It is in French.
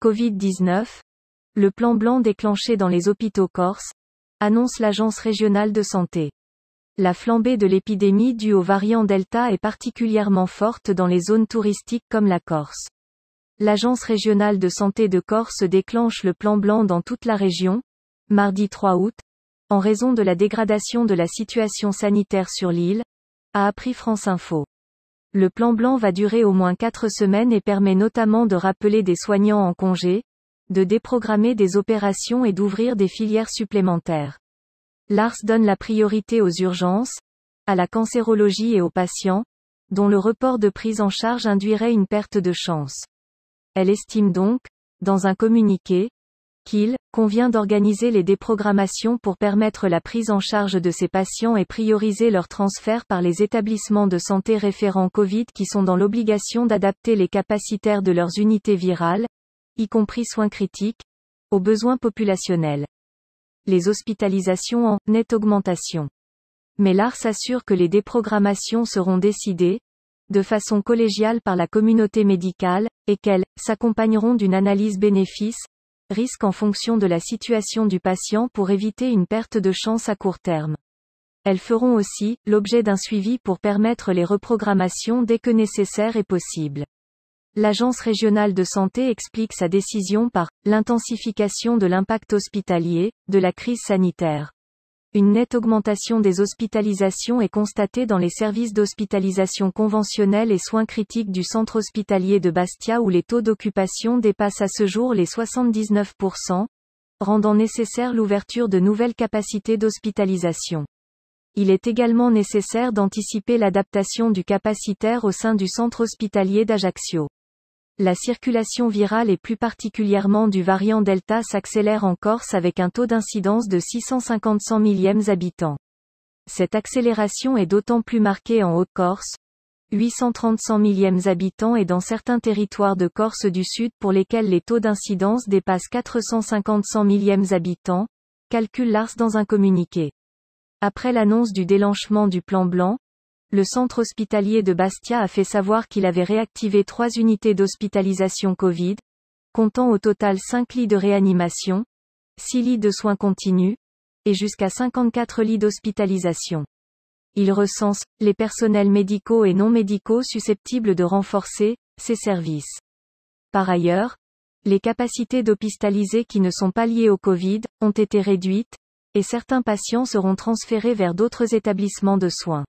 Covid-19, le plan blanc déclenché dans les hôpitaux corses, annonce l'Agence régionale de santé. La flambée de l'épidémie due au variant Delta est particulièrement forte dans les zones touristiques comme la Corse. L'Agence régionale de santé de Corse déclenche le plan blanc dans toute la région, mardi 3 août, en raison de la dégradation de la situation sanitaire sur l'île, a appris France Info. Le plan blanc va durer au moins 4 semaines et permet notamment de rappeler des soignants en congé, de déprogrammer des opérations et d'ouvrir des filières supplémentaires. L'ARS donne la priorité aux urgences, à la cancérologie et aux patients, dont le report de prise en charge induirait une perte de chance. Elle estime donc, dans un communiqué, qu'il convient d'organiser les déprogrammations pour permettre la prise en charge de ces patients et prioriser leur transfert par les établissements de santé référents Covid qui sont dans l'obligation d'adapter les capacitaires de leurs unités virales, y compris soins critiques, aux besoins populationnels. Les hospitalisations en nette augmentation. Mais l'ARS assure que les déprogrammations seront décidées, de façon collégiale par la communauté médicale, et qu'elles s'accompagneront d'une analyse bénéfice-risque en fonction de la situation du patient pour éviter une perte de chance à court terme. Elles feront aussi l'objet d'un suivi pour permettre les reprogrammations dès que nécessaire et possible. L'Agence régionale de santé explique sa décision par l'intensification de l'impact hospitalier de la crise sanitaire. Une nette augmentation des hospitalisations est constatée dans les services d'hospitalisation conventionnels et soins critiques du centre hospitalier de Bastia où les taux d'occupation dépassent à ce jour les 79%, rendant nécessaire l'ouverture de nouvelles capacités d'hospitalisation. Il est également nécessaire d'anticiper l'adaptation du capacitaire au sein du centre hospitalier d'Ajaccio. La circulation virale et plus particulièrement du variant Delta s'accélère en Corse avec un taux d'incidence de 650 100 millièmes habitants. Cette accélération est d'autant plus marquée en Haute-Corse, 830 100 millièmes habitants et dans certains territoires de Corse du Sud pour lesquels les taux d'incidence dépassent 450 100 millièmes habitants, calcule l'ARS dans un communiqué. Après l'annonce du déclenchement du plan blanc, le centre hospitalier de Bastia a fait savoir qu'il avait réactivé 3 unités d'hospitalisation Covid, comptant au total 5 lits de réanimation, 6 lits de soins continus, et jusqu'à 54 lits d'hospitalisation. Il recense les personnels médicaux et non médicaux susceptibles de renforcer ces services. Par ailleurs, les capacités d'hospitaliser qui ne sont pas liées au Covid ont été réduites, et certains patients seront transférés vers d'autres établissements de soins.